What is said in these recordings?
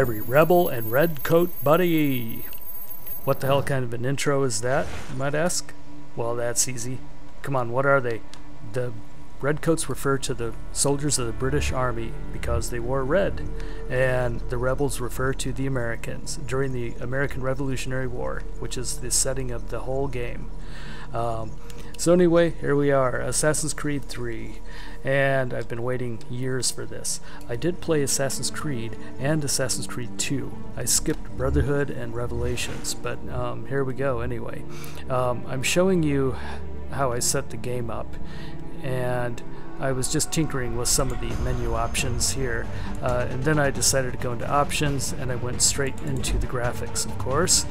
every rebel and redcoat buddy. What the hell kind of an intro is that, you might ask? Well, that's easy. Come on, what are they? The redcoats refer to the soldiers of the British Army because they wore red, and the rebels refer to the Americans during the American Revolutionary War, which is the setting of the whole game. So anyway, here we are, Assassin's Creed 3, and I've been waiting years for this. I did play Assassin's Creed and Assassin's Creed 2. I skipped Brotherhood and Revelations, but here we go anyway. I'm showing you how I set the game up, and I was just tinkering with some of the menu options here, and then I decided to go into options, and I went straight into the graphics, of course.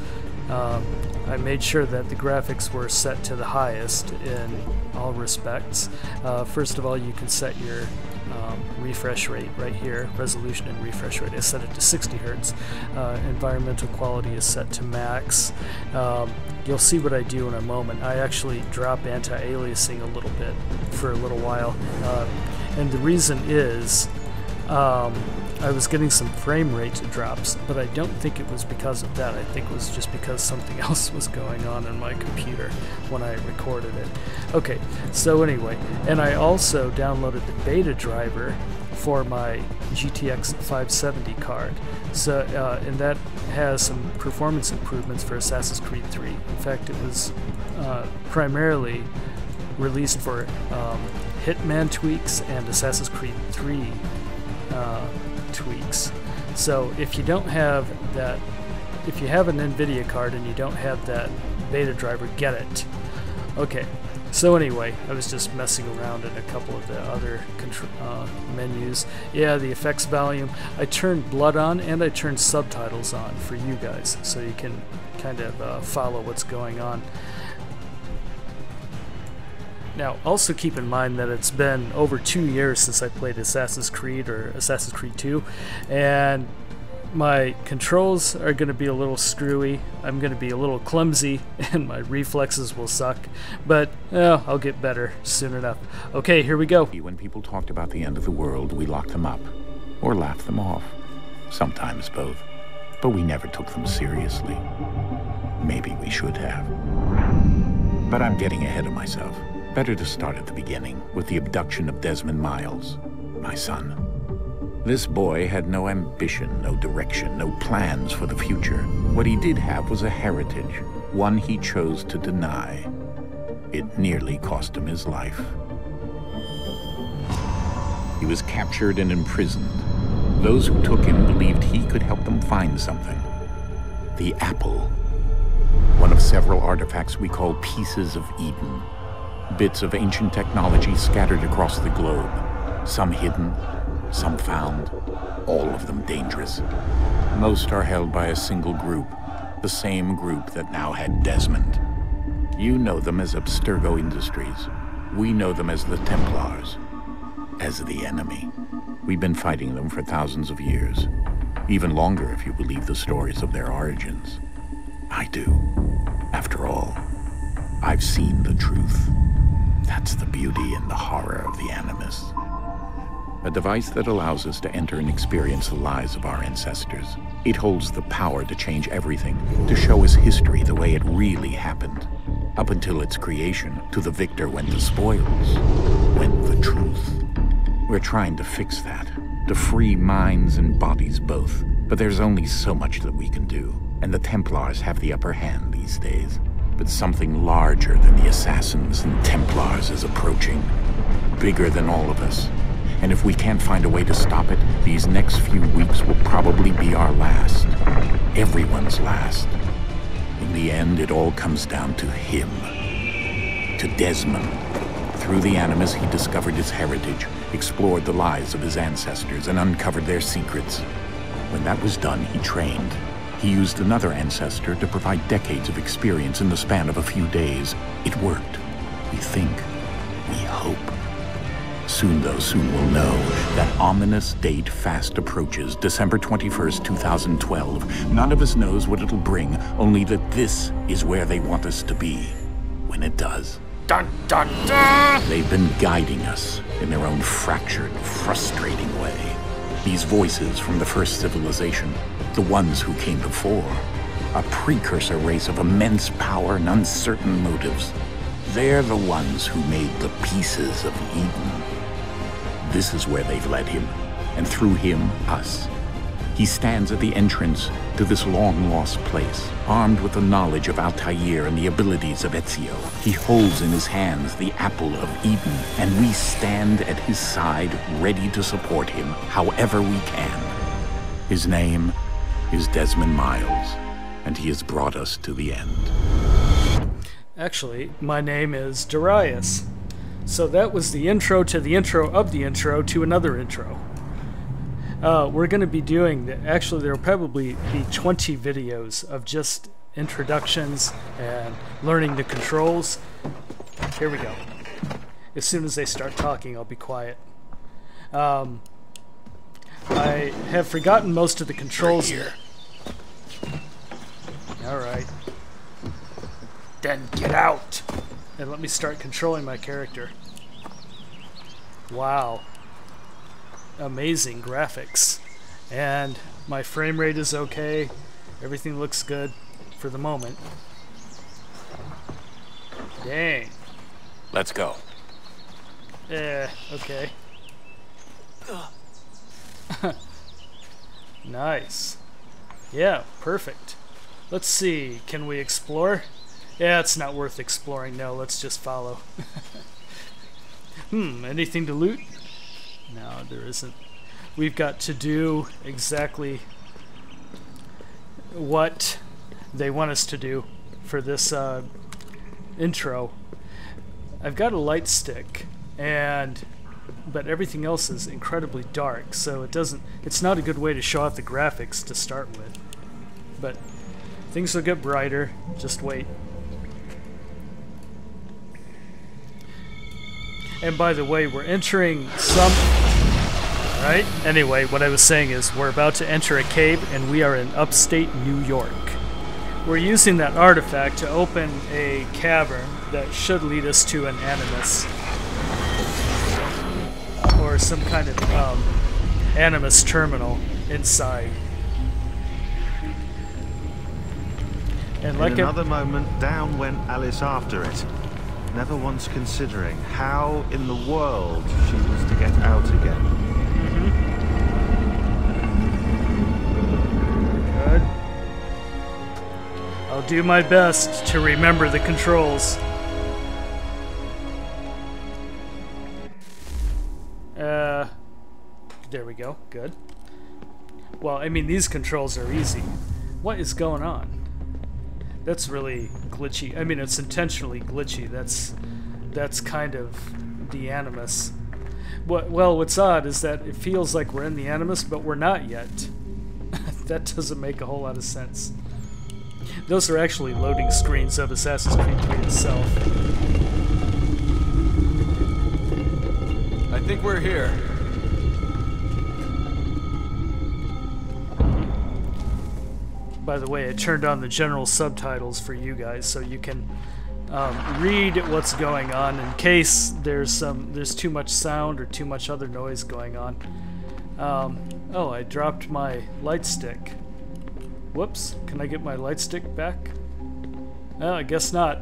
I made sure that the graphics were set to the highest in all respects. First of all, you can set your refresh rate right here, resolution and refresh rate. I set it to 60 Hertz. Environmental quality is set to max. You'll see what I do in a moment. I actually drop anti-aliasing a little bit for a little while, and the reason is I was getting some frame rate drops, but I don't think it was because of that. I think it was just because something else was going on in my computer when I recorded it. Okay, so anyway, and I also downloaded the beta driver for my GTX 570 card. So, and that has some performance improvements for Assassin's Creed 3. In fact, it was primarily released for Hitman tweaks and Assassin's Creed 3 tweaks. So if you don't have that, if you have an NVIDIA card and you don't have that beta driver, get it. Okay, so anyway, I was just messing around in a couple of the other menus. Yeah, the effects volume. I turned blood on and I turned subtitles on for you guys, so you can kind of follow what's going on. Now, also keep in mind that it's been over 2 years since I played Assassin's Creed or Assassin's Creed 2, and my controls are going to be a little screwy, I'm going to be a little clumsy, and my reflexes will suck, but I'll get better soon enough. Okay, here we go. When people talked about the end of the world, we locked them up, or laughed them off. Sometimes both. But we never took them seriously. Maybe we should have. But I'm getting ahead of myself. Better to start at the beginning, with the abduction of Desmond Miles, my son. This boy had no ambition, no direction, no plans for the future. What he did have was a heritage, one he chose to deny. It nearly cost him his life. He was captured and imprisoned. Those who took him believed he could help them find something. The apple, one of several artifacts we call pieces of Eden. Bits of ancient technology scattered across the globe. Some hidden, some found, all of them dangerous. Most are held by a single group, the same group that now had Desmond. You know them as Abstergo Industries. We know them as the Templars, as the enemy. We've been fighting them for thousands of years, even longer if you believe the stories of their origins. I do. After all, I've seen the truth. That's the beauty and the horror of the Animus. A device that allows us to enter and experience the lives of our ancestors. It holds the power to change everything, to show us history the way it really happened. Up until its creation, to the victor went the spoils, went the truth. We're trying to fix that, to free minds and bodies both. But there's only so much that we can do, and the Templars have the upper hand these days. But something larger than the Assassins and Templars is approaching. Bigger than all of us. And if we can't find a way to stop it, these next few weeks will probably be our last. Everyone's last. In the end, it all comes down to him. To Desmond. Through the Animus, he discovered his heritage, explored the lives of his ancestors, and uncovered their secrets. When that was done, he trained. He used another ancestor to provide decades of experience in the span of a few days. It worked. We think. We hope. Soon, though, soon we'll know. That ominous date fast approaches, December 21st, 2012. None of us knows what it'll bring, only that this is where they want us to be. When it does. Dun, dun, dun! They've been guiding us in their own fractured, frustrating way. These voices from the first civilization, The ones who came before, a precursor race of immense power and uncertain motives. They're the ones who made the pieces of Eden. This is where they've led him, and through him, us. He stands at the entrance to this long-lost place, armed with the knowledge of Altair and the abilities of Ezio. He holds in his hands the apple of Eden, and we stand at his side, ready to support him however we can. His name is Desmond Miles, and he has brought us to the end. Actually, my name is Darius. So that was the intro to the intro of the intro to another intro. We're going to be doing, actually there will probably be 20 videos of just introductions and learning the controls. Here we go. As soon as they start talking, I'll be quiet. I have forgotten most of the controls here. Alright. Then get out! And let me start controlling my character. Wow. Amazing graphics. And my frame rate is okay. Everything looks good for the moment. Dang. Let's go. Okay. Nice. Yeah, perfect. Let's see, can we explore? Yeah, it's not worth exploring. No, let's just follow. Anything to loot? No, there isn't. We've got to do exactly what they want us to do for this intro. I've got a light stick, but everything else is incredibly dark, so it's not a good way to show off the graphics to start with. But things will get brighter, just wait. And by the way, we're entering some... Right? Anyway, what I was saying is we're about to enter a cave and we are in upstate New York. We're using that artifact to open a cavern that should lead us to an animus. Or some kind of animus terminal inside. And in another moment, down went Alice after it, never once considering how in the world she was to get out again. Good. I'll do my best to remember the controls. There we go. Good. Well, I mean, these controls are easy. What is going on? That's really glitchy. I mean, it's intentionally glitchy. That's kind of the animus. Well, what's odd is that it feels like we're in the animus, but we're not yet. That doesn't make a whole lot of sense. Those are actually loading screens of Assassin's Creed 3 itself. I think we're here. By the way, I turned on the general subtitles for you guys so you can read what's going on in case there's too much sound or too much other noise going on. Oh, I dropped my light stick. Whoops, can I get my light stick back? Oh, I guess not.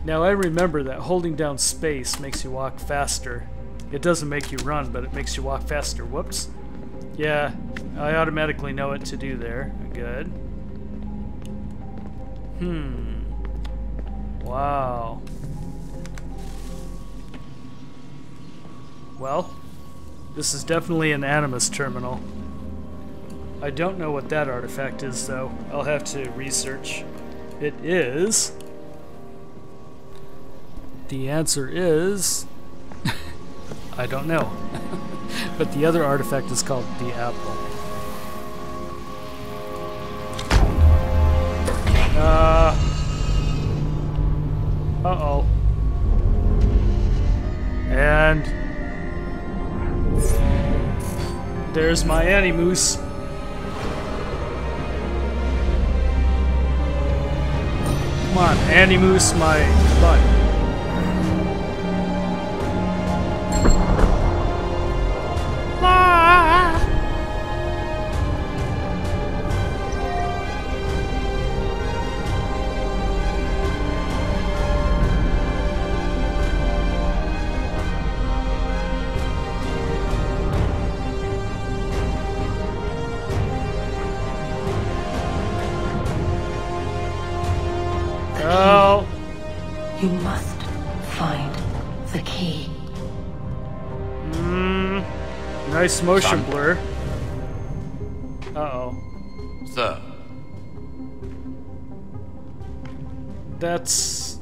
Now I remember that holding down space makes you walk faster. It doesn't make you run, but it makes you walk faster. Whoops. Yeah, I automatically know what to do there. Good. Wow. Well, this is definitely an animus terminal. I don't know what that artifact is, though. I'll have to research. It is... The answer is... I don't know. But the other artifact is called the apple. Uh-oh. And... there's my Animus. Come on, Animus my butt. Nice motion Son. blur. Uh-oh. Sir. That's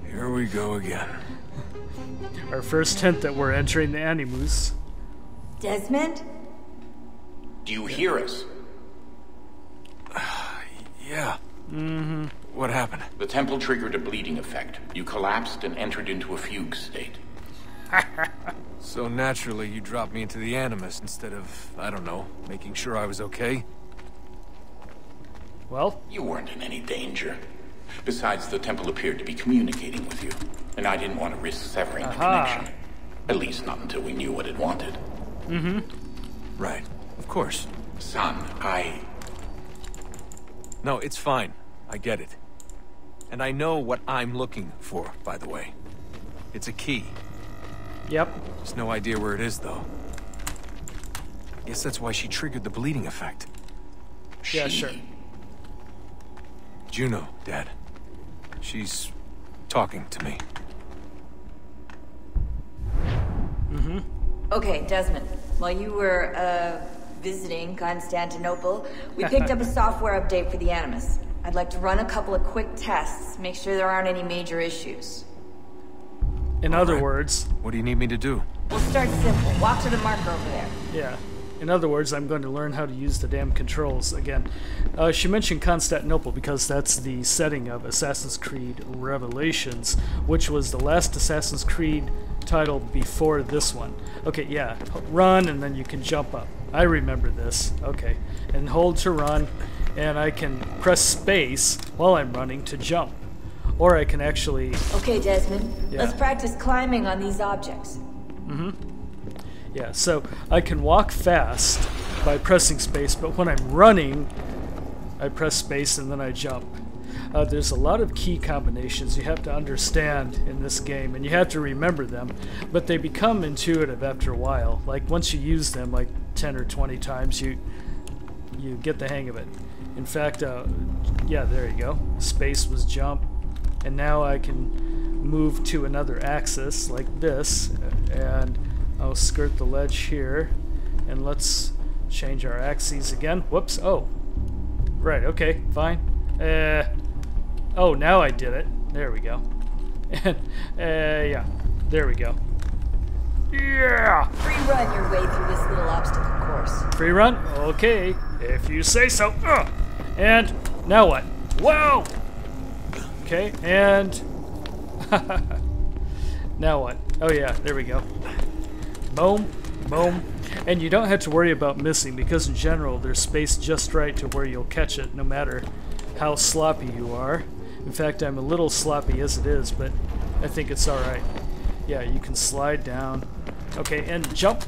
Here we go again. our first hint that we're entering the Animus. Desmond? Do you hear us? Yeah. Mm-hmm. What happened? The temple triggered a bleeding effect. You collapsed and entered into a fugue state. So naturally, you dropped me into the Animus instead of, I don't know, making sure I was okay? Well, You weren't in any danger. Besides, the temple appeared to be communicating with you, and I didn't want to risk severing the connection. At least not until we knew what it wanted. Right. Of course. Son, No, it's fine. I get it. And I know what I'm looking for, by the way. It's a key. yep. Just no idea where it is, though. Guess that's why she triggered the bleeding effect. Yeah, she- sure. Juno, Dad. She's talking to me. Okay, Desmond. While you were, visiting Constantinople, we picked up a software update for the Animus. I'd like to run a couple of quick tests, make sure there aren't any major issues. In other Alright. words, What do you need me to do? We'll start simple. Walk to the marker over there. yeah. In other words, I'm going to learn how to use the damn controls again. She mentioned Constantinople because that's the setting of Assassin's Creed Revelations, which was the last Assassin's Creed title before this one. Okay, yeah. Run, and then you can jump up. I remember this. Okay. And hold to run, and I can press space while I'm running to jump. Or I can actually... Okay, Desmond. Yeah. Let's practice climbing on these objects. Yeah, so I can walk fast by pressing space, but when I'm running, I press space and then I jump. There's a lot of key combinations you have to understand in this game, and you have to remember them, but they become intuitive after a while. Like, once you use them, like 10 or 20 times, you get the hang of it. In fact, yeah, there you go. Space was jump, and now I can move to another axis, like this, and I'll skirt the ledge here, and let's change our axes again. Whoops, oh. Right, okay, fine. Oh, now I did it. There we go. And, yeah, there we go. Yeah! Free run your way through this little obstacle course. Free run? Okay, if you say so. And now what? Whoa! Okay, and... now what? Oh yeah, there we go. Boom, boom. And you don't have to worry about missing, because in general there's space just right to where you'll catch it, no matter how sloppy you are. In fact, I'm a little sloppy as it is, but I think it's alright. Yeah, you can slide down. Okay, and jump.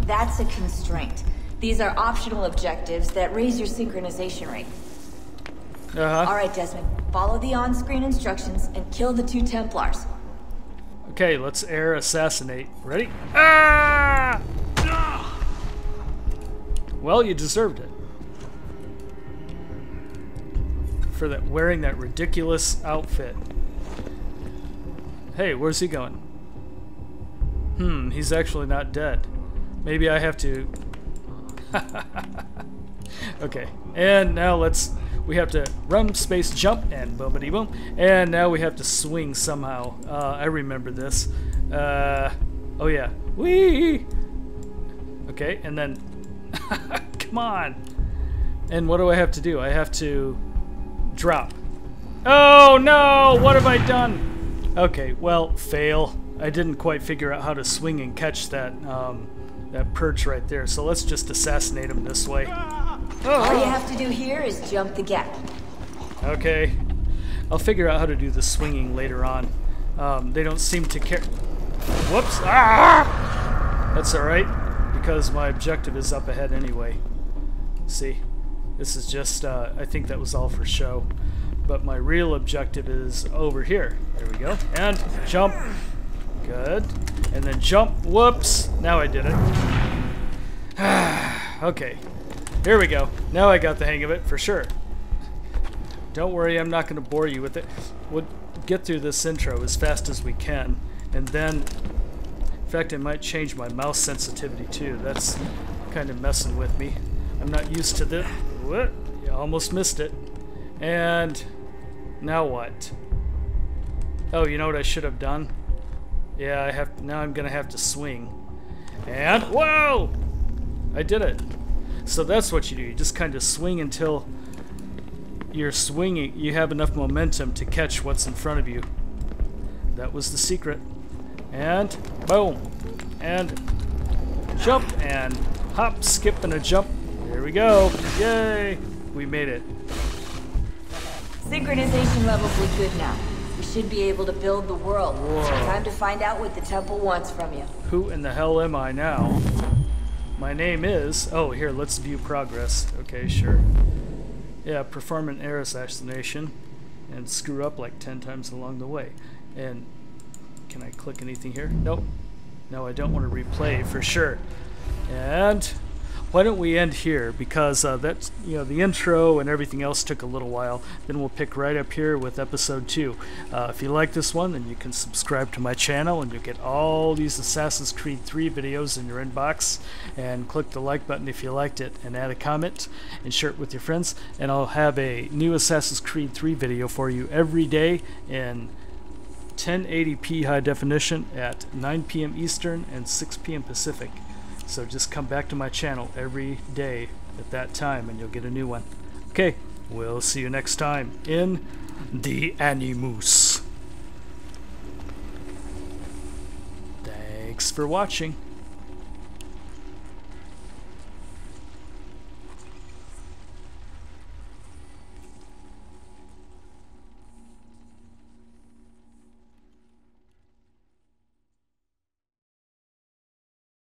That's a constraint. These are optional objectives that raise your synchronization rate. Uh-huh. Alright, Desmond. Follow the on-screen instructions and kill the 2 Templars. Okay, let's air assassinate. Ready? Ah! Well, you deserved it. For that, wearing that ridiculous outfit. Hey, where's he going? He's actually not dead. Maybe I have to... Okay, and now we have to run, space, jump, and boomity boom. And now we have to swing somehow. I remember this. Oh yeah. Whee! Okay, and then... Come on! And what do I have to do? I have to drop. Oh no! What have I done? Okay, well, fail. I didn't quite figure out how to swing and catch that, that perch right there. So let's just assassinate him this way. All you have to do here is jump the gap. Okay. I'll figure out how to do the swinging later on. They don't seem to care. Whoops! Ah! That's alright, because my objective is up ahead anyway. See? This is just, I think that was all for show. But my real objective is over here. There we go. And jump. Good. And then jump. Whoops! Now I did it. Okay. Here we go. Now I got the hang of it, for sure. Don't worry, I'm not going to bore you with it. We'll get through this intro as fast as we can, and then In fact, I might change my mouse sensitivity too. That's kind of messing with me. I'm not used to this. What? You almost missed it. And now what? Oh, you know what I should have done? Yeah, I have. Now I'm gonna have to swing. And whoa! I did it. So that's what you do. You just kind of swing until you're swinging. You have enough momentum to catch what's in front of you. That was the secret. And boom, and jump, and hop, skip, and a jump. There we go. Yay! We made it. Synchronization levels look good now. We should be able to build the world. Whoa. Time to find out what the temple wants from you. Who in the hell am I now? My name is... Oh, here, let's view progress. Okay, sure. Yeah, perform an air assassination and screw up like 10 times along the way. And can I click anything here? Nope. No, I don't want to replay for sure. And why don't we end here, because that's, you know, the intro and everything else took a little while. Then we'll pick right up here with episode 2. If you like this one, then you can subscribe to my channel and you'll get all these Assassin's Creed 3 videos in your inbox. And click the like button if you liked it, and add a comment and share it with your friends. And I'll have a new Assassin's Creed 3 video for you every day in 1080p high definition at 9 p.m. Eastern and 6 p.m. Pacific. So just come back to my channel every day at that time and you'll get a new one. Okay, we'll see you next time in the Animus. Thanks for watching.